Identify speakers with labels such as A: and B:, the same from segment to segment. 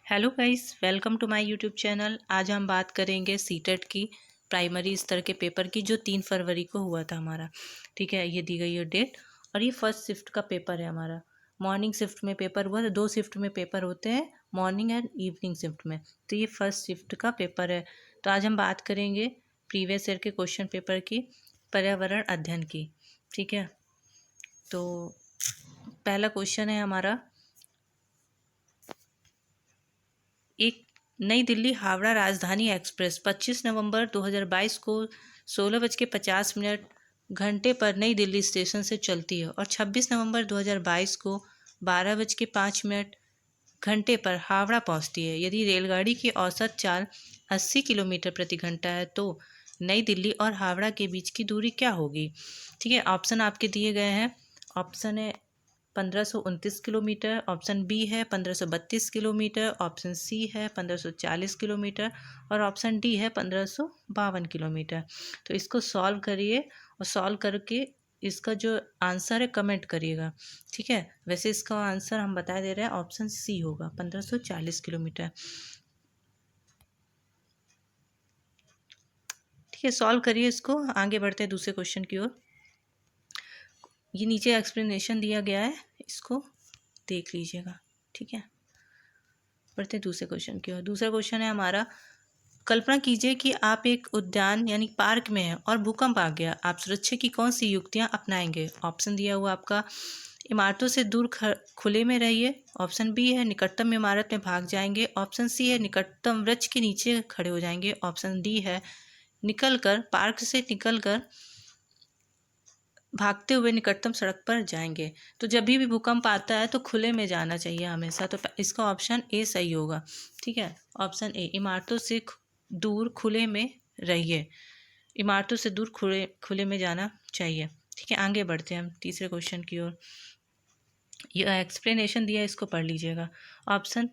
A: Hello guys, welcome to my YouTube channel. आज हम बात करेंगे सीटेट की प्राइमरी स्तर के पेपर की जो 3 फरवरी को हुआ था हमारा। ठीक है, ये दी गई है डेट और ये फर्स्ट शिफ्ट का पेपर है हमारा। मॉर्निंग शिफ्ट में पेपर हुआ था, 2 शिफ्ट में पेपर होते हैं, मॉर्निंग एंड इवनिंग शिफ्ट में। तो ये फर्स्ट शिफ्ट का पेपर है। तो आज हम बात करेंगे प्रीवियस ईयर के क्वेश्चन पेपर की, पर्यावरण अध्ययन की। ठीक है, तो पहला क्वेश्चन है हमारा, एक नई दिल्ली हावड़ा राजधानी एक्सप्रेस 25 नवंबर 2022 को 16:50 घंटे पर नई दिल्ली स्टेशन से चलती है और 26 नवंबर 2022 को 12:05 घंटे पर हावड़ा पहुंचती है। यदि रेलगाड़ी की औसत चाल 80 किलोमीटर प्रति घंटा है तो नई दिल्ली और हावड़ा के बीच की दूरी क्या होगी। ठीक है, ऑप्शन आपके दिए गए हैं। ऑप्शन है 1529 किलोमीटर, ऑप्शन बी है 1532 किलोमीटर, ऑप्शन सी है 1540 किलोमीटर और ऑप्शन डी है 1552 किलोमीटर। तो इसको सॉल्व करिए और सॉल्व करके इसका जो आंसर है कमेंट करिएगा। ठीक है, वैसे इसका आंसर हम बता दे रहे हैं, ऑप्शन सी होगा 1540 किलोमीटर। ठीक है, सॉल्व करिए इसको, आगे बढ़ते हैं दूसरे क्वेश्चन की ओर। ये नीचे एक्सप्लेनेशन दिया गया है, इसको देख लीजिएगा। ठीक है, बढ़ते हैं दूसरे क्वेश्चन की ओर। दूसरा क्वेश्चन है हमारा, कल्पना कीजिए कि आप एक उद्यान यानी पार्क में हैं और भूकंप आ गया। आप सुरक्षा की कौन सी युक्तियां अपनाएंगे। ऑप्शन दिया हुआ आपका, इमारतों से दूर खुले में रहिए। ऑप्शन बी है निकटतम इमारत में भाग जाएंगे। ऑप्शन सी है निकटतम वृक्ष के नीचे खड़े हो जाएंगे। ऑप्शन डी है पार्क से निकलकर भागते हुए निकटतम सड़क पर जाएंगे। तो जब भी भूकंप आता है तो खुले में जाना चाहिए हमेशा। तो इसका ऑप्शन ए सही होगा। ठीक है, ऑप्शन ए, इमारतों से दूर खुले में रहिए। इमारतों से दूर खुले में जाना चाहिए। ठीक है, आगे बढ़ते हैं हम तीसरे क्वेश्चन की ओर। ये एक्सप्लेनेशन दिया है, इसको पढ़ लीजिएगा। ऑप्शन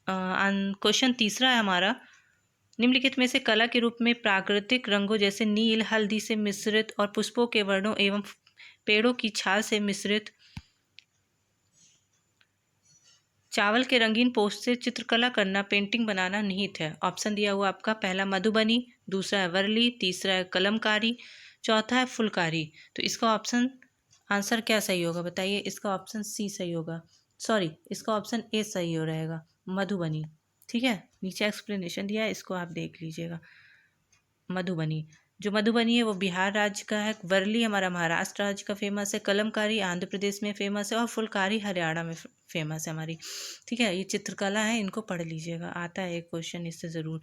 A: क्वेश्चन तीसरा है हमारा, निम्नलिखित में से कला के रूप में प्राकृतिक रंगों जैसे नील, हल्दी से मिश्रित और पुष्पों के वर्णों एवं पेड़ों की छाल से मिश्रित चावल के रंगीन पोस्ट से चित्रकला करना, पेंटिंग बनाना निहित है। ऑप्शन दिया हुआ आपका, पहला मधुबनी, दूसरा है वर्ली, तीसरा है कलमकारी, चौथा है फुलकारी। तो इसका ऑप्शन आंसर क्या सही होगा बताइए। इसका ऑप्शन सी सही होगा, सॉरी इसका ऑप्शन ए सही हो रहेगा, मधुबनी। ठीक है, नीचे एक्सप्लेनेशन दिया है, इसको आप देख लीजिएगा। मधुबनी, जो मधुबनी है वो बिहार राज्य का है, वर्ली हमारा महाराष्ट्र राज्य का फेमस है, कलमकारी आंध्र प्रदेश में फेमस है और फुलकारी हरियाणा में फेमस है हमारी। ठीक है, ये चित्रकला है, इनको पढ़ लीजिएगा, आता है एक क्वेश्चन इससे ज़रूर।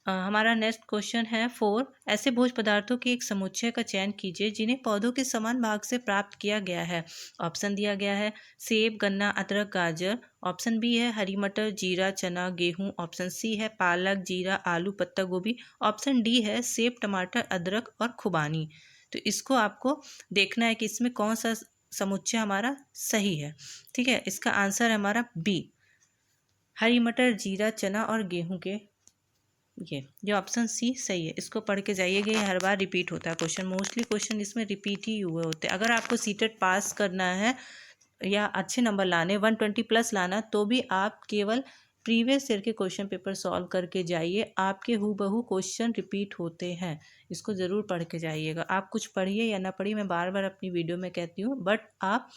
A: हमारा नेक्स्ट क्वेश्चन है 4, ऐसे भोज्य पदार्थों के एक समुच्चय का चयन कीजिए जिन्हें पौधों के समान भाग से प्राप्त किया गया है। ऑप्शन दिया गया है सेब, गन्ना, अदरक, गाजर। ऑप्शन बी है हरी मटर, जीरा, चना, गेहूं। ऑप्शन सी है पालक, जीरा, आलू, पत्ता गोभी। ऑप्शन डी है सेब, टमाटर, अदरक और खुबानी। तो इसको आपको देखना है कि इसमें कौन सा समुच्चय हमारा सही है। ठीक है, इसका आंसर है हमारा बी, हरी मटर, जीरा, चना और गेहूं के ये ऑप्शन सी सही है। इसको पढ़ के जाइएगा, ये हर बार रिपीट होता है क्वेश्चन, मोस्टली क्वेश्चन इसमें रिपीट ही हुए होते हैं। अगर आपको सीटेट पास करना है या अच्छे नंबर लाने 120 प्लस लाना, तो भी आप केवल प्रीवियस ईयर के क्वेश्चन पेपर सॉल्व करके जाइए, आपके हूबहू क्वेश्चन रिपीट होते हैं। इसको ज़रूर पढ़ के जाइएगा। आप कुछ पढ़िए या ना पढ़िए, मैं बार बार अपनी वीडियो में कहती हूँ, बट आप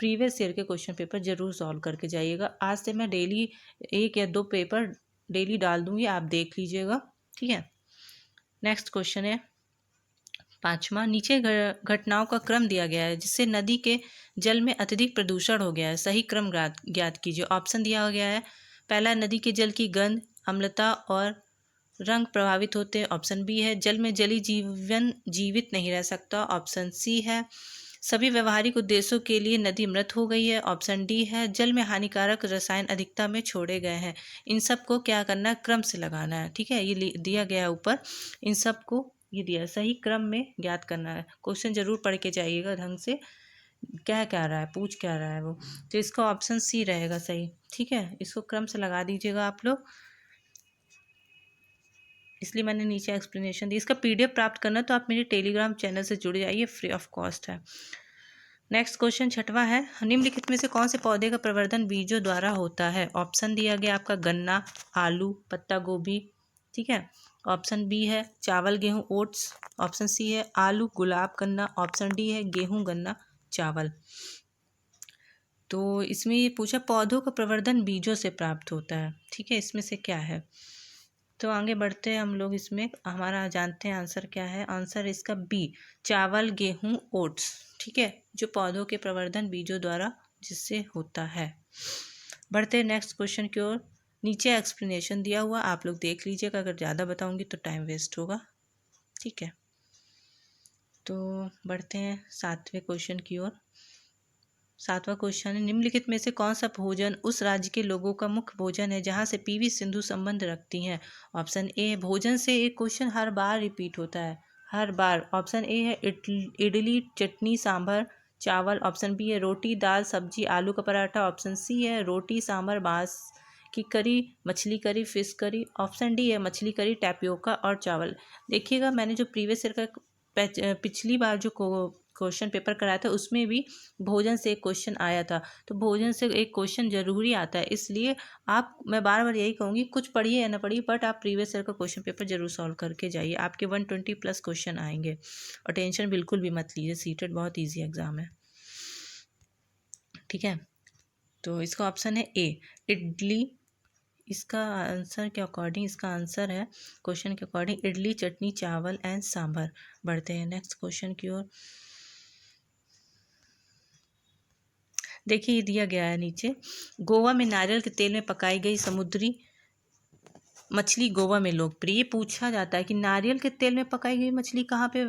A: प्रीवियस ईयर के क्वेश्चन पेपर जरूर सॉल्व करके जाइएगा। आज से मैं डेली 1 या 2 पेपर डेली डाल दूंगी, आप देख लीजिएगा। ठीक है, नेक्स्ट क्वेश्चन है 5वां, नीचे घटनाओं का क्रम दिया गया है जिससे नदी के जल में अत्यधिक प्रदूषण हो गया है, सही क्रम ज्ञात कीजिए। ऑप्शन दिया गया है, पहला नदी के जल की गंध, अम्लता और रंग प्रभावित होते हैं। ऑप्शन बी है जल में जली जीवन जीवित नहीं रह सकता। ऑप्शन सी है सभी व्यवहारिक उद्देश्यों के लिए नदी मृत हो गई है। ऑप्शन डी है जल में हानिकारक रसायन अधिकता में छोड़े गए हैं। इन सब को क्या करना है, क्रम से लगाना है। ठीक है, ये दिया गया है ऊपर, इन सब को ये दिया सही क्रम में ज्ञात करना है। क्वेश्चन जरूर पढ़ के जाइएगा ढंग से, क्या क्या रहा है, पूछ क्या रहा है वो। तो इसका ऑप्शन सी रहेगा सही। ठीक है, इसको क्रम से लगा दीजिएगा आप लोग, इसलिए मैंने नीचे एक्सप्लेनेशन दी। इसका पीडीएफ प्राप्त करना तो आप मेरे टेलीग्राम चैनल से जुड़ जाइए, फ्री ऑफ कॉस्ट है। नेक्स्ट क्वेश्चन छठवां है, निम्नलिखित में से कौन से पौधे का प्रवर्धन बीजों द्वारा होता है? ऑप्शन दिया गया आपका गन्ना, आलू, पत्ता गोभी। ठीक है, ऑप्शन बी है चावल गेहूं ओट्स, ऑप्शन सी है आलू गुलाब गन्ना, ऑप्शन डी है गेहूं गन्ना चावल। तो इसमें ये पूछा पौधों का प्रवर्धन बीजों से प्राप्त होता है। ठीक है, इसमें से क्या है? तो आगे बढ़ते हैं हम लोग, इसमें हमारा जानते हैं आंसर क्या है। आंसर इसका बी, चावल गेहूं ओट्स। ठीक है, जो पौधों के प्रवर्धन बीजों द्वारा जिससे होता है। बढ़ते हैं नेक्स्ट क्वेश्चन की ओर। नीचे एक्सप्लेनेशन दिया हुआ आप लोग देख लीजिएगा, अगर ज़्यादा बताऊंगी तो टाइम वेस्ट होगा। ठीक है, तो बढ़ते हैं सातवें क्वेश्चन की ओर। सातवां क्वेश्चन है, निम्नलिखित में से कौन सा भोजन उस राज्य के लोगों का मुख्य भोजन है जहां से पीवी सिंधु संबंध रखती हैं? ऑप्शन ए है भोजन से एक क्वेश्चन हर बार रिपीट होता है, हर बार। ऑप्शन ए है इडली चटनी सांभर चावल, ऑप्शन बी है रोटी दाल सब्जी आलू का पराठा, ऑप्शन सी है रोटी सांभर बांस की करी मछली curry fish curry, option D है मछली करी टैपियोका और चावल। देखिएगा, मैंने जो प्रीवियस ईयर का पिछली बार जो क्वेश्चन पेपर कराया था उसमें भी भोजन से एक क्वेश्चन आया था। तो भोजन से एक क्वेश्चन जरूरी आता है, इसलिए आप, मैं बार बार यही कहूँगी, कुछ पढ़िए या ना पढ़िए बट आप प्रीवियस ईयर का क्वेश्चन पेपर जरूर सॉल्व करके जाइए। आपके 120+ क्वेश्चन आएंगे और टेंशन बिल्कुल भी मत लीजिए, सीटेट बहुत ईजी एग्जाम है। ठीक है, तो इसका ऑप्शन है ए इडली। इसका आंसर के अकॉर्डिंग, इसका आंसर है क्वेश्चन के अकॉर्डिंग इडली चटनी चावल एंड सांभर। बढ़ते हैं नेक्स्ट क्वेश्चन की ओर। देखिए, ये दिया गया है नीचे, गोवा में नारियल के तेल में पकाई गई समुद्री मछली गोवा में लोकप्रिय। पूछा जाता है कि नारियल के तेल में पकाई गई मछली कहाँ पे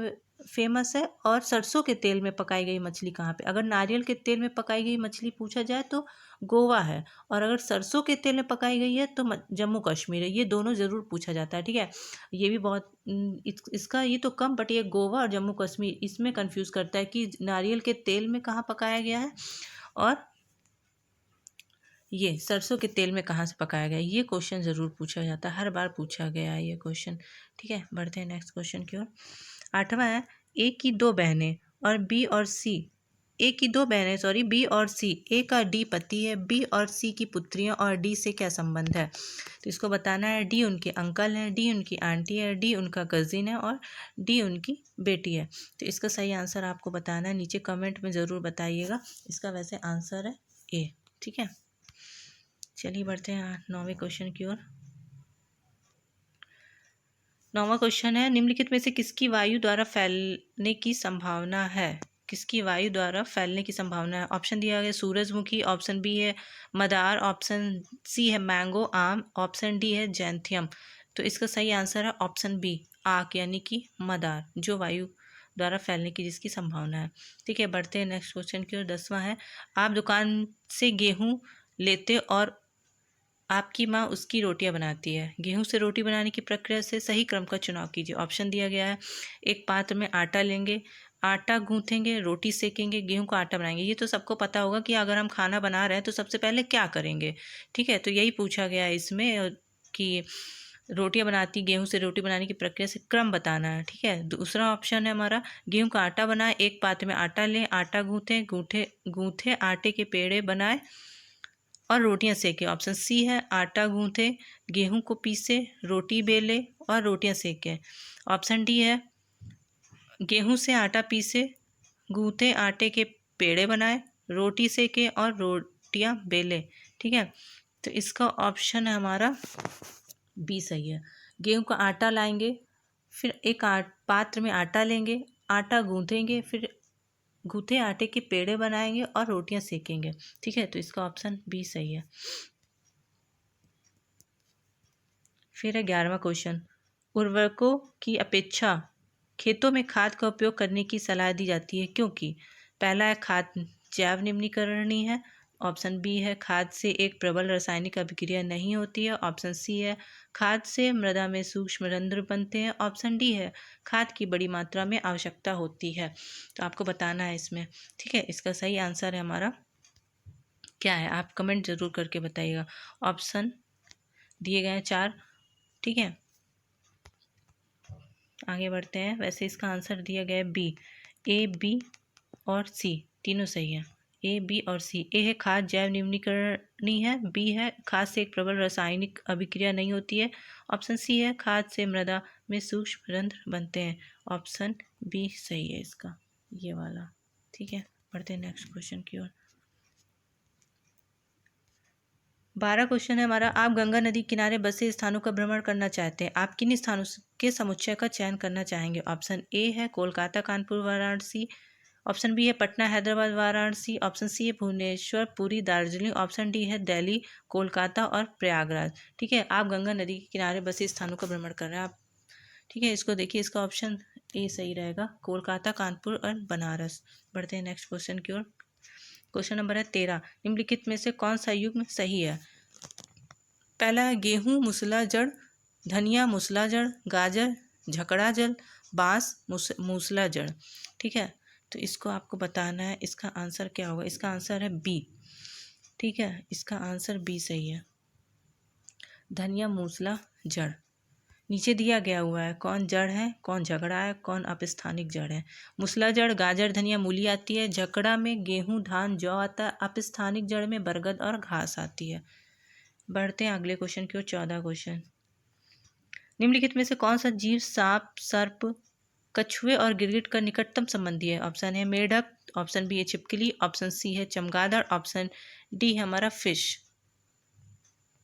A: फेमस है और सरसों के तेल में पकाई गई मछली कहाँ पे? अगर नारियल के तेल में पकाई गई मछली पूछा जाए तो गोवा है, और अगर सरसों के तेल में पकाई गई है तो जम्मू कश्मीर है। ये दोनों ज़रूर पूछा जाता है। ठीक है, ये भी बहुत इसका ये तो कम, बट ये गोवा और जम्मू कश्मीर इसमें कंफ्यूज करता है कि नारियल के तेल में कहाँ पकाया गया है और ये सरसों के तेल में कहाँ से पकाया गया। ये क्वेश्चन ज़रूर पूछा जाता है, हर बार पूछा गया है ये क्वेश्चन। ठीक है, बढ़ते हैं नेक्स्ट क्वेश्चन की ओर। आठवां है, ए की दो बहनें और बी और सी, ए की दो बहनें सॉरी बी और सी, ए का डी पति है, बी और सी की पुत्रियां और डी से क्या संबंध है? तो इसको बताना है। डी उनके अंकल हैं, डी उनकी आंटी है, डी उनका कजिन है और डी उनकी बेटी है। तो इसका सही आंसर आपको बताना है, नीचे कमेंट में ज़रूर बताइएगा। इसका वैसे आंसर है ए। ठीक है, चलिए बढ़ते हैं नौवें क्वेश्चन की ओर। नौवां क्वेश्चन है, निम्नलिखित में से किसकी वायु द्वारा फैलने की संभावना है? किसकी वायु द्वारा फैलने की संभावना है? ऑप्शन दिया गया सूरजमुखी, ऑप्शन बी है मदार, ऑप्शन सी है मैंगो आम, ऑप्शन डी है जैंथियम। तो इसका सही आंसर है ऑप्शन बी आक, यानी कि मदार, जो वायु द्वारा फैलने की जिसकी संभावना है। ठीक है, बढ़ते हैं नेक्स्ट क्वेश्चन की ओर। 10वां है, आप दुकान से गेहूं लेते और आपकी माँ उसकी रोटियां बनाती है। गेहूं से रोटी बनाने की प्रक्रिया से सही क्रम का चुनाव कीजिए। ऑप्शन दिया गया है, एक पात्र में आटा लेंगे, आटा गूंथेंगे, रोटी सेकेंगे, गेहूं का आटा बनाएंगे। ये तो सबको पता होगा कि अगर हम खाना बना रहे हैं तो सबसे पहले क्या करेंगे। ठीक है, तो यही पूछा गया है इसमें कि रोटियां बनाती, गेहूं से रोटी बनाने की प्रक्रिया से क्रम बताना है। ठीक है, दूसरा ऑप्शन है हमारा, गेहूं का आटा बनाए, एक पात्र में आटा लें, आटा गूंथे गूंथे गूंथे आटे के पेड़े बनाए और रोटियां सेके। ऑप्शन सी है आटा गूंथे, गेहूं को पीसे, रोटी बेले और रोटियां सेके। ऑप्शन डी है गेहूं से आटा पीसे, गूंथे आटे के पेड़े बनाए, रोटी सेके और रोटियां बेले। ठीक है, तो इसका ऑप्शन है हमारा बी सही है। गेहूं का आटा लाएंगे, फिर एक पात्र में आटा लेंगे, आटा गूंथेंगे, फिर गूथे आटे के पेड़े बनाएंगे और रोटियां सेकेंगे। ठीक है, तो इसका ऑप्शन बी सही है। फिर है 11वां क्वेश्चन, उर्वरकों की अपेक्षा खेतों में खाद का उपयोग करने की सलाह दी जाती है क्योंकि? पहला है खाद जैव निम्नीकरणीय है, ऑप्शन बी है खाद से एक प्रबल रासायनिक अभिक्रिया नहीं होती है, ऑप्शन सी है खाद से मृदा में सूक्ष्म रंध्र बनते हैं, ऑप्शन डी है खाद की बड़ी मात्रा में आवश्यकता होती है। तो आपको बताना है इसमें। ठीक है, इसका सही आंसर है हमारा क्या है, आप कमेंट जरूर करके बताइएगा। ऑप्शन दिए गए हैं 4। ठीक है, आगे बढ़ते हैं। वैसे इसका आंसर दिया गया है बी, ए बी और सी। तीनों सही है, ए, बी और सी। ए है खाद जैव निम्नीकरणीय है, बी है खाद से एक प्रबल रासायनिक अभिक्रिया नहीं होती है, ऑप्शन सी है खाद से मृदा में सूक्ष्म रंध्र बनते हैं, ऑप्शन बी सही है इसका, ये वाला। ठीक है, बढ़ते हैं नेक्स्ट क्वेश्चन की ओर। 12 क्वेश्चन है हमारा। आप गंगा नदी किनारे बसे स्थानों का भ्रमण करना चाहते हैं, आप किन स्थानों के समुच्चय का चयन करना चाहेंगे? ऑप्शन ए है कोलकाता, कानपुर, वाराणसी, ऑप्शन बी है पटना, हैदराबाद, वाराणसी, ऑप्शन सी है भुवनेश्वर, पुरी, दार्जिलिंग, ऑप्शन डी है दिल्ली, कोलकाता और प्रयागराज। ठीक है, आप गंगा नदी के किनारे बसे स्थानों का भ्रमण कर रहे हैं आप। ठीक है, इसको देखिए, इसका ऑप्शन ए सही रहेगा, कोलकाता, कानपुर और बनारस। बढ़ते हैं नेक्स्ट क्वेश्चन की ओर। क्वेश्चन नंबर है 13, निम्नलिखित में से कौन सा युग्म सही है? पहला है गेहूं मूसला जड़, धनिया मूसला जड़, गाजर झकड़ा जड़, बांस मूसला जड़। ठीक है, तो इसको आपको बताना है, इसका आंसर क्या होगा? इसका आंसर है बी। ठीक है, इसका आंसर बी सही है, धनिया मूसला जड़। नीचे दिया गया हुआ है कौन जड़ है, कौन झगड़ा है, कौन अपस्थानिक जड़ है। मूसला जड़ गाजर धनिया मूली आती है, झकड़ा में गेहूं धान जौ आता है, अपस्थानिक जड़ में बरगद और घास आती है। बढ़ते हैं अगले क्वेश्चन की ओर। 14 क्वेश्चन, निम्नलिखित में से कौन सा जीव सांप, सर्प, कछुए और गिरगिट का निकटतम संबंधी है? ऑप्शन है मेढक, ऑप्शन बी है छिपकली, ऑप्शन सी है चमगादड़, ऑप्शन डी है हमारा फिश।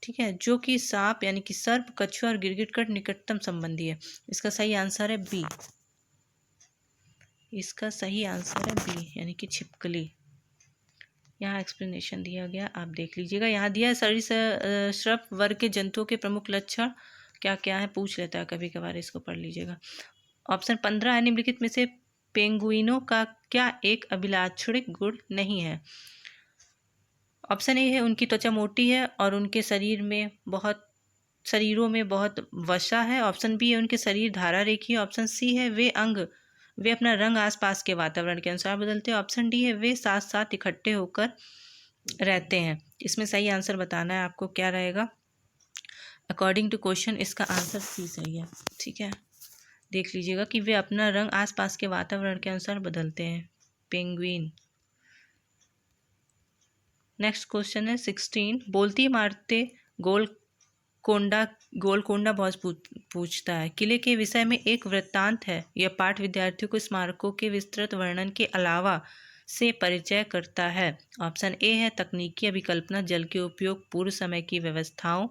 A: ठीक है, जो कि सांप यानी कि सर्प, कछुआ और गिरगिट का निकटतम संबंधी है। इसका सही आंसर है बी, इसका सही आंसर है बी यानी कि छिपकली। यहाँ एक्सप्लेनेशन दिया गया, आप देख लीजिएगा। यहाँ दिया है सरीसृप वर्ग के जंतुओं के प्रमुख लक्षण क्या क्या है, पूछ लेता है कभी कभार, इसको पढ़ लीजिएगा। ऑप्शन 15 है, निम्नलिखित में से पेंगुइनों का क्या एक अभिलाक्षणिक गुण नहीं है? ऑप्शन ए है उनकी त्वचा मोटी है और उनके शरीरों में बहुत वसा है, ऑप्शन बी है उनके शरीर धारा रेखी है, ऑप्शन सी है वे अपना रंग आसपास के वातावरण के अनुसार बदलते हैं, ऑप्शन डी है वे साथ साथ इकट्ठे होकर रहते हैं। इसमें सही आंसर बताना है आपको, क्या रहेगा? अकॉर्डिंग टू क्वेश्चन इसका आंसर सी सही है। ठीक है, देख लीजिएगा कि वे अपना रंग आसपास के वातावरण के अनुसार बदलते हैं, पेंगुइन। नेक्स्ट क्वेश्चन है 16, बोलती मारते गोलकोंडा बहुत पूछता है, किले के विषय में एक वृत्तांत है। यह पाठ विद्यार्थियों को स्मारकों के विस्तृत वर्णन के अलावा से परिचय करता है। ऑप्शन ए है तकनीकी अभिकल्पना, जल के उपयोग, पूर्व समय की व्यवस्थाओं,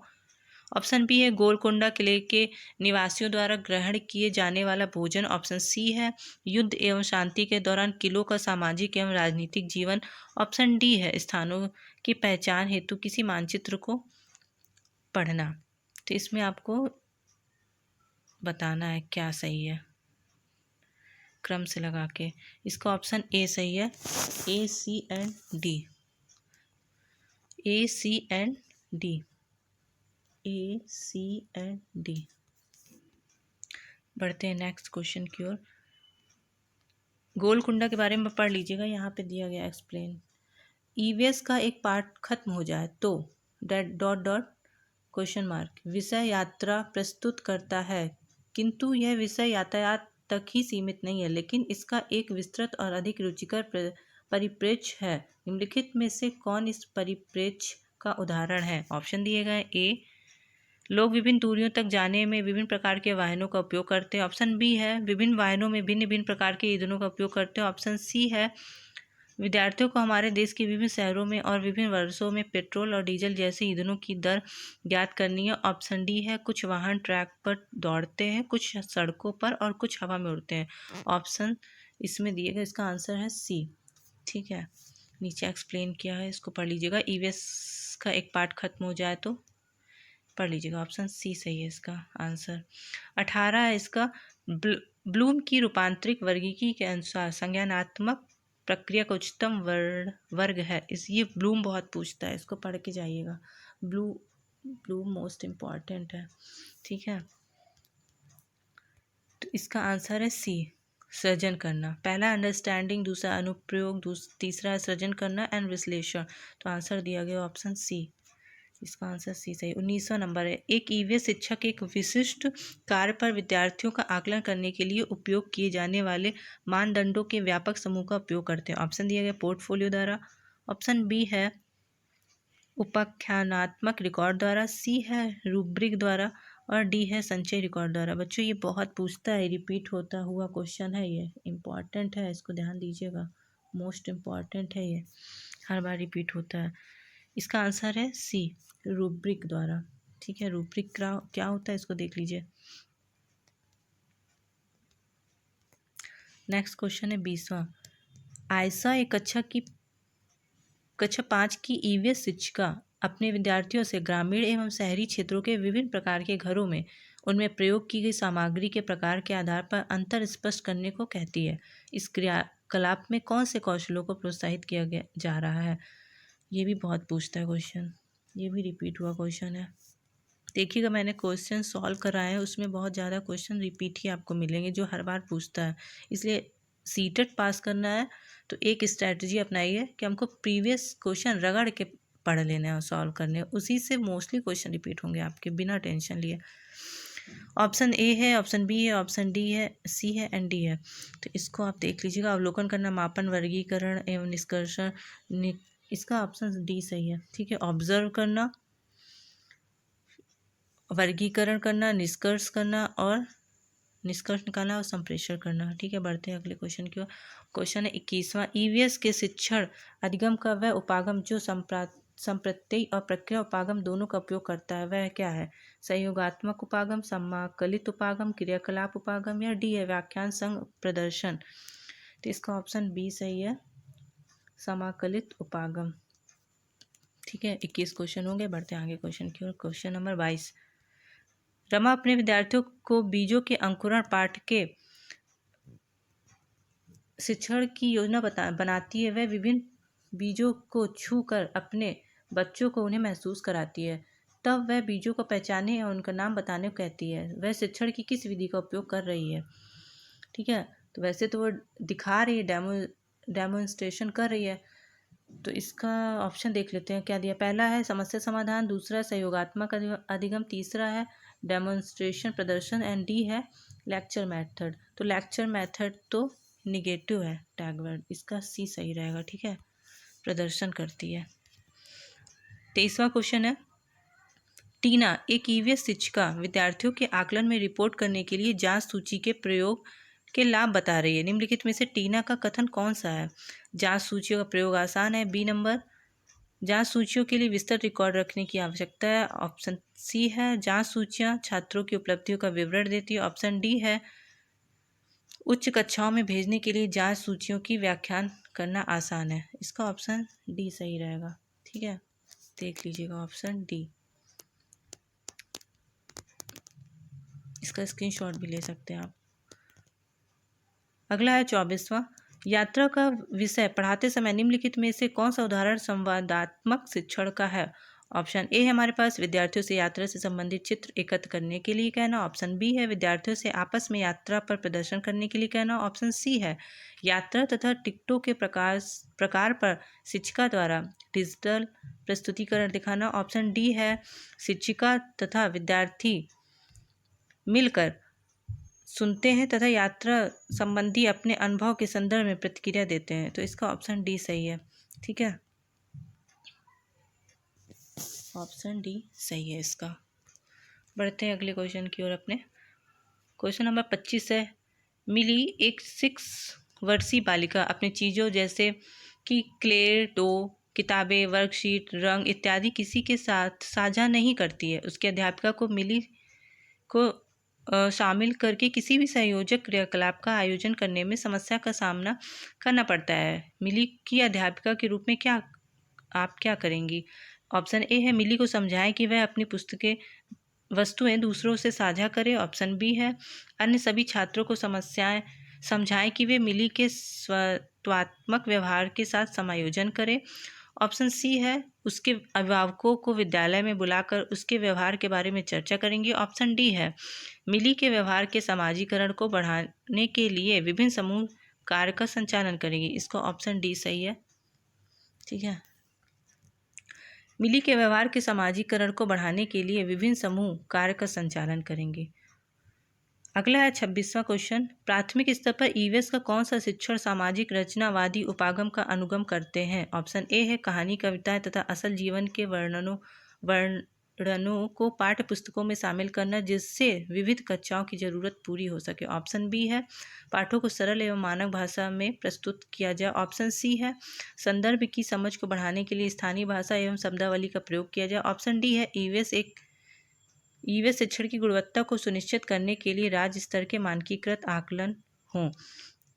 A: ऑप्शन बी है गोलकोंडा किले के निवासियों द्वारा ग्रहण किए जाने वाला भोजन, ऑप्शन सी है युद्ध एवं शांति के दौरान किलों का सामाजिक एवं राजनीतिक जीवन, ऑप्शन डी है स्थानों की पहचान हेतु किसी मानचित्र को पढ़ना। तो इसमें आपको बताना है क्या सही है, क्रम से लगा के। इसका ऑप्शन ए सही है, A, C and D, A, C and D, A, C and D. बढ़ते हैं नेक्स्ट क्वेश्चन की ओर। गोलकुंडा के बारे में पढ़ लीजिएगा, यहाँ पे दिया गया एक्सप्लेन। ईवीएस का एक पार्ट खत्म हो जाए तो क्वेश्चन मार्क विषय यात्रा प्रस्तुत करता है, किंतु यह विषय यातायात तक ही सीमित नहीं है, लेकिन इसका एक विस्तृत और अधिक रुचिकर परिप्रेक्ष्य है। निम्नलिखित में से कौन इस परिप्रेक्ष्य का उदाहरण है? ऑप्शन दिए गए, ए लोग विभिन्न दूरियों तक जाने में विभिन्न प्रकार के वाहनों का उपयोग करते हैं, ऑप्शन बी है विभिन्न वाहनों में भिन्न भिन्न प्रकार के ईंधनों का उपयोग करते हैं, ऑप्शन सी है विद्यार्थियों को हमारे देश के विभिन्न शहरों में और विभिन्न वर्षों में पेट्रोल और डीजल जैसे ईंधनों की दर ज्ञात करनी है, ऑप्शन डी है कुछ वाहन ट्रैक पर दौड़ते हैं, कुछ सड़कों पर और कुछ हवा में उड़ते हैं। ऑप्शन इसमें दिए गए, इसका आंसर है सी। ठीक है, नीचे एक्सप्लेन किया है, इसको पढ़ लीजिएगा। ईवीएस का एक पार्ट खत्म हो जाए तो पढ़ लीजिएगा, ऑप्शन सी सही है इसका आंसर। 18 है इसका, ब्लूम की रूपांतरिक वर्गीकी के अनुसार संज्ञानात्मक प्रक्रिया का उच्चतम वर्ग है। ये ब्लूम बहुत पूछता है, इसको पढ़ के जाइएगा, ब्लूम मोस्ट इम्पॉर्टेंट है। ठीक है, तो इसका आंसर है सी, सृजन करना। पहला अंडरस्टैंडिंग, दूसरा अनुप्रयोग, तीसरा सृजन करना एंड विश्लेषण। तो आंसर दिया गया ऑप्शन सी। इसका आंसर सी सही। 19वां नंबर है, एक ईवीएस शिक्षक एक विशिष्ट कार्य पर विद्यार्थियों का आकलन करने के लिए उपयोग किए जाने वाले मानदंडों के व्यापक समूह का उपयोग करते हैं। ऑप्शन दिया गया पोर्टफोलियो द्वारा, ऑप्शन बी है उपाख्यानात्मक रिकॉर्ड द्वारा, सी है रूब्रिक द्वारा और डी है संचय रिकॉर्ड द्वारा। बच्चों ये बहुत पूछता है, रिपीट होता हुआ क्वेश्चन है, ये इम्पॉर्टेंट है, इसको ध्यान दीजिएगा, मोस्ट इम्पॉर्टेंट है, ये हर बार रिपीट होता है। इसका आंसर है सी रूब्रिक द्वारा। ठीक है, रूब्रिक क्या होता है इसको देख लीजिए। नेक्स्ट क्वेश्चन है 20वां। आयशा एक कक्षा 5 की ईवीएस शिक्षिका अपने विद्यार्थियों से ग्रामीण एवं शहरी क्षेत्रों के विभिन्न प्रकार के घरों में उनमें प्रयोग की गई सामग्री के प्रकार के आधार पर अंतर स्पष्ट करने को कहती है। इस क्रियाकलाप में कौन से कौशलों को प्रोत्साहित किया जा रहा है? ये भी बहुत पूछता है क्वेश्चन, ये भी रिपीट हुआ क्वेश्चन है। देखिएगा, मैंने क्वेश्चन सॉल्व कराए हैं, उसमें बहुत ज़्यादा क्वेश्चन रिपीट ही आपको मिलेंगे जो हर बार पूछता है। इसलिए सीटेट पास करना है तो एक स्ट्रैटेजी अपनाइए कि हमको प्रीवियस क्वेश्चन रगड़ के पढ़ लेना है और सॉल्व करने हैं, उसी से मोस्टली क्वेश्चन रिपीट होंगे आपके बिना टेंशन लिए। ऑप्शन ए है, ऑप्शन बी है, ऑप्शन डी है, सी है एंड डी है। तो इसको आप देख लीजिएगा। अवलोकन करना, मापन, वर्गीकरण एवं निष्कर्षण, इसका ऑप्शन डी सही है। ठीक है, ऑब्जर्व करना, वर्गीकरण करना, निष्कर्ष करना और निष्कर्ष निकालना और संप्रेषण करना। ठीक है, बढ़ते हैं अगले क्वेश्चन की ओर। क्वेश्चन है 21वां। ईवीएस के शिक्षण अधिगम का वह उपागम जो संप्रत्यय और प्रक्रिया उपागम दोनों का उपयोग करता है वह क्या है? सहयोगात्मक उपागम, समाकलित उपागम, क्रियाकलाप उपागम या डी है व्याख्यान संग प्रदर्शन। तो इसका ऑप्शन बी सही है, समाकलित उपागम। ठीक है, 21 क्वेश्चन होंगे, बढ़ते हैं आगे क्वेश्चन की ओर। Question number 22। रमा अपने विद्यार्थियों को बीजों के अंकुरण पाठ के शिक्षण की योजना बनाती है। वह विभिन्न बीजों को छू कर अपने बच्चों को उन्हें महसूस कराती है, तब वह बीजों को पहचाने और उनका नाम बताने को कहती है। वह शिक्षण की किस विधि का उपयोग कर रही है? ठीक है, तो वैसे तो वो दिखा रही है, डेमोन्स्ट्रेशन कर रही है। तो इसका ऑप्शन देख लेते हैं क्या दिया। पहला है समस्या समाधान, दूसरा सहयोगात्मक अधिगम, तीसरा है डेमोन्स्ट्रेशन प्रदर्शन एंड डी है लेक्चर मेथड। तो लेक्चर मेथड तो निगेटिव है टैग वर्ड, इसका सी सही रहेगा। ठीक है, प्रदर्शन करती है। 23वां क्वेश्चन है। टीना एक ईवीएस शिक्षिका विद्यार्थियों के आकलन में रिपोर्ट करने के लिए जांच सूची के प्रयोग के लाभ बता रही है। निम्नलिखित में से टीना का कथन कौन सा है? जांच सूचियों का प्रयोग आसान है, बी नंबर। जांच सूचियों के लिए विस्तृत रिकॉर्ड रखने की आवश्यकता है, ऑप्शन सी है। जांच सूचियां छात्रों की उपलब्धियों का विवरण देती है, ऑप्शन डी है। उच्च कक्षाओं में भेजने के लिए जांच सूचियों की व्याख्यान करना आसान है। इसका ऑप्शन डी सही रहेगा। ठीक है, देख लीजिएगा ऑप्शन डी, इसका स्क्रीनशॉट भी ले सकते हैं आप। अगला है 24वां। यात्रा का विषय पढ़ाते समय निम्नलिखित में से कौन सा उदाहरण संवादात्मक शिक्षण का है? ऑप्शन ए है हमारे पास विद्यार्थियों से यात्रा से संबंधित चित्र एकत्र करने के लिए कहना, ऑप्शन बी है विद्यार्थियों से आपस में यात्रा पर प्रदर्शन करने के लिए कहना, ऑप्शन सी है यात्रा तथा टिकटों के प्रकार पर शिक्षिका द्वारा डिजिटल प्रस्तुतिकरण दिखाना, ऑप्शन डी है शिक्षिका तथा विद्यार्थी मिलकर सुनते हैं तथा यात्रा संबंधी अपने अनुभव के संदर्भ में प्रतिक्रिया देते हैं। तो इसका ऑप्शन डी सही है। ठीक है, ऑप्शन डी सही है इसका। बढ़ते हैं अगले क्वेश्चन की ओर अपने। क्वेश्चन नंबर 25 है। मिली एक 6 वर्षीय बालिका अपनी चीज़ों जैसे कि क्ले, डो, किताबें, वर्कशीट, रंग इत्यादि किसी के साथ साझा नहीं करती है। उसके अध्यापिका को मिली को शामिल करके किसी भी संयोजक क्रियाकलाप का आयोजन करने में समस्या का सामना करना पड़ता है। मिली की अध्यापिका के रूप में आप क्या करेंगी? ऑप्शन ए है मिली को समझाएं कि वह अपनी पुस्तकें वस्तुएं दूसरों से साझा करे, ऑप्शन बी है अन्य सभी छात्रों को समस्याएं समझाएं कि वे मिली के स्वत्वात्मक व्यवहार के साथ समायोजन करें, ऑप्शन सी है उसके अभिभावकों को विद्यालय में बुलाकर उसके व्यवहार के बारे में चर्चा करेंगी, ऑप्शन डी है मिली के व्यवहार के समाजीकरण को बढ़ाने के लिए विभिन्न समूह कार्य का संचालन करेंगी। इसको ऑप्शन डी सही है। ठीक है, मिली के व्यवहार के सामाजिकरण को बढ़ाने के लिए विभिन्न समूह कार्य का संचालन करेंगे। अगला है 26वां क्वेश्चन, प्राथमिक स्तर पर ईवीएस का कौन सा शिक्षण सामाजिक रचनावादी उपागम का अनुगम करते हैं? ऑप्शन ए है कहानी, कविताएं तथा असल जीवन के वर्णनों को पाठ्य पुस्तकों में शामिल करना, जिससे विविध कक्षाओं की जरूरत पूरी हो सके। ऑप्शन बी है पाठों को सरल एवं मानक भाषा में प्रस्तुत किया जाए। ऑप्शन सी है संदर्भ की समझ को बढ़ाने के लिए स्थानीय भाषा एवं शब्दावली का प्रयोग किया जाए। ऑप्शन डी है ईवीएस शिक्षण की गुणवत्ता को सुनिश्चित करने के लिए राज्य स्तर के मानकीकृत आकलन हों।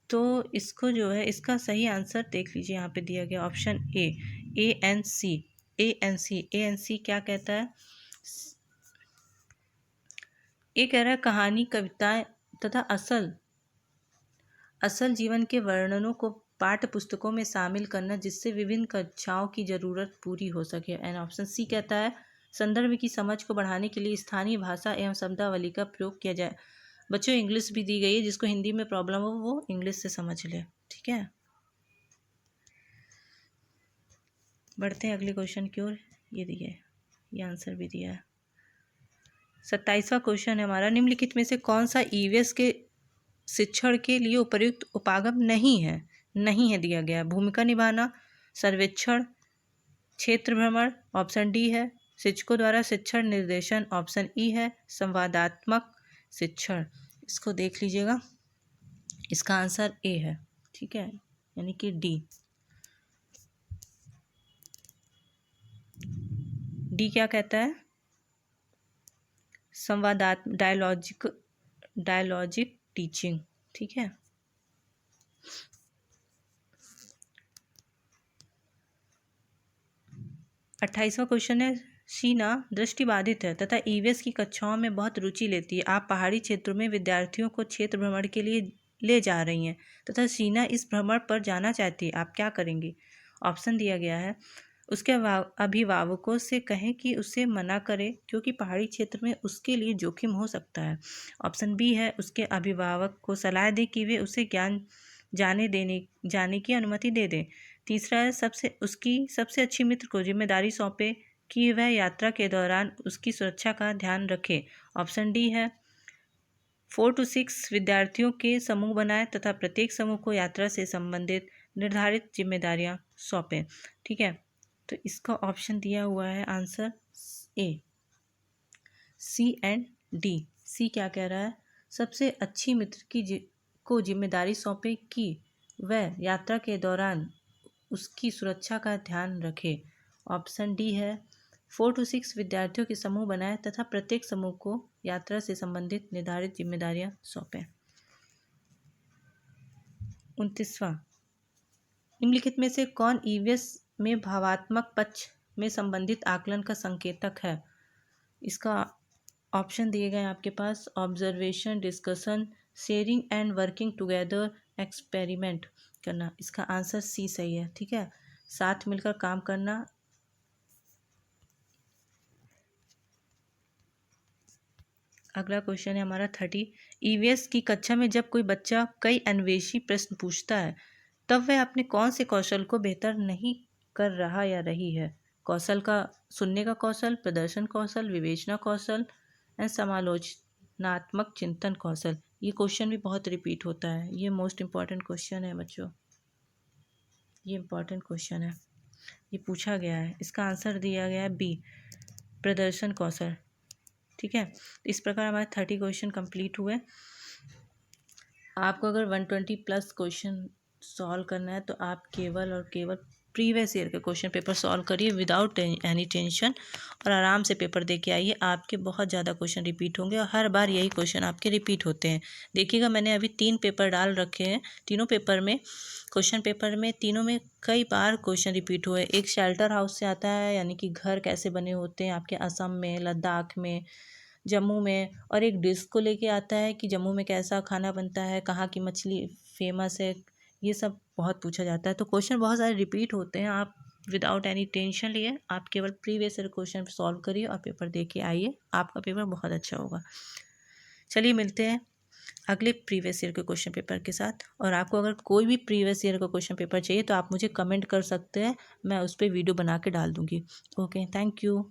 A: तो इसको जो है इसका सही आंसर देख लीजिए, यहाँ पे दिया गया ऑप्शन ए क्या कहता है? ए कह रहा है कहानी, कविताएं तथा असल जीवन के वर्णनों को पाठ्य पुस्तकों में शामिल करना, जिससे विभिन्न कक्षाओं की जरूरत पूरी हो सके। एंड ऑप्शन सी कहता है संदर्भ की समझ को बढ़ाने के लिए स्थानीय भाषा एवं शब्दावली का प्रयोग किया जाए। बच्चों इंग्लिश भी दी गई है, जिसको हिंदी में प्रॉब्लम हो वो इंग्लिश से समझ ले, ठीक है। बढ़ते हैं अगले क्वेश्चन की ओर। ये दिया है, ये आंसर भी दिया है। 27वां क्वेश्चन है हमारा, निम्नलिखित में से कौन सा ईवीएस के शिक्षण के लिए उपयुक्त उपागम नहीं है दिया गया। भूमिका निभाना, सर्वेक्षण, क्षेत्र भ्रमण। ऑप्शन डी है शिक्षकों द्वारा शिक्षण निर्देशन। ऑप्शन ई है संवादात्मक शिक्षण। इसको देख लीजिएगा, इसका आंसर ए है, ठीक है, यानी कि डी क्या कहता है? डायलॉजिक टीचिंग, ठीक है। 28वां क्वेश्चन है, शीना दृष्टिबाधित है तथा ईवीएस की कक्षाओं में बहुत रुचि लेती है। आप पहाड़ी क्षेत्रों में विद्यार्थियों को क्षेत्र भ्रमण के लिए ले जा रही हैं तथा शीना इस भ्रमण पर जाना चाहती है, आप क्या करेंगी? ऑप्शन दिया गया है उसके अभिभावकों से कहें कि उसे मना करे, क्योंकि पहाड़ी क्षेत्र में उसके लिए जोखिम हो सकता है। ऑप्शन बी है उसके अभिभावक को सलाह दें कि वे उसे ज्ञान जाने की अनुमति दे दें। तीसरा है उसकी सबसे अच्छी मित्र को जिम्मेदारी सौंपे कि वह यात्रा के दौरान उसकी सुरक्षा का ध्यान रखे। ऑप्शन डी है 4 से 6 विद्यार्थियों के समूह बनाएं तथा प्रत्येक समूह को यात्रा से संबंधित निर्धारित जिम्मेदारियां सौंपें, ठीक है। तो इसका ऑप्शन दिया हुआ है answer A, C and D. C क्या कह रहा है? सबसे अच्छी मित्र को जिम्मेदारी सौंपे कि वह यात्रा के दौरान उसकी सुरक्षा का ध्यान रखे। ऑप्शन डी है 4 से 6 विद्यार्थियों के समूह बनाएं तथा प्रत्येक समूह को यात्रा से संबंधित निर्धारित जिम्मेदारियां सौंपें। 29वां, निम्नलिखित में से कौन ईवीएस में भावात्मक पक्ष में संबंधित आकलन का संकेतक है? इसका ऑप्शन दिए गए आपके पास, observation, discussion, sharing and working together, experiment करना। इसका आंसर सी सही है, ठीक है, साथ मिलकर काम करना। अगला क्वेश्चन है हमारा 30, ईवीएस की कक्षा में जब कोई बच्चा कई अन्वेषी प्रश्न पूछता है तब वह अपने कौन से कौशल को बेहतर नहीं कर रहा या रही है? कौशल का सुनने का कौशल, प्रदर्शन कौशल, विवेचना कौशल एंड समालोचनात्मक चिंतन कौशल। ये क्वेश्चन भी बहुत रिपीट होता है, ये मोस्ट इम्पॉर्टेंट क्वेश्चन है बच्चों, ये इम्पॉर्टेंट क्वेश्चन है, ये पूछा गया है। इसका आंसर दिया गया है बी, प्रदर्शन कौशल, ठीक है। इस प्रकार हमारे 30 क्वेश्चन कंप्लीट हुए। आपको अगर 120+ क्वेश्चन सॉल्व करना है तो आप केवल और केवल प्रीवियस ईयर के क्वेश्चन पेपर सॉल्व करिए विदाउट एनी टेंशन, और आराम से पेपर दे के आइए। आपके बहुत ज़्यादा क्वेश्चन रिपीट होंगे और हर बार यही क्वेश्चन आपके रिपीट होते हैं। देखिएगा मैंने अभी 3 पेपर डाल रखे हैं, तीनों पेपर में क्वेश्चन पेपर में तीनों में कई बार क्वेश्चन रिपीट हुए। एक शेल्टर हाउस से आता है, यानी कि घर कैसे बने होते हैं आपके असम में, लद्दाख में, जम्मू में, और एक डिश को लेके आता है कि जम्मू में कैसा खाना बनता है, कहाँ की मछली फेमस है, ये सब बहुत पूछा जाता है। तो क्वेश्चन बहुत सारे रिपीट होते हैं। आप विदाउट एनी टेंशन लिए आप केवल प्रीवियस ईयर क्वेश्चन सॉल्व करिए और पेपर दे के आइए, आपका पेपर बहुत अच्छा होगा। चलिए मिलते हैं अगले प्रीवियस ईयर के क्वेश्चन पेपर के साथ। और आपको अगर कोई भी प्रीवियस ईयर का क्वेश्चन पेपर चाहिए तो आप मुझे कमेंट कर सकते हैं, मैं उस पर वीडियो बना के डाल दूँगी। Okay, thank you.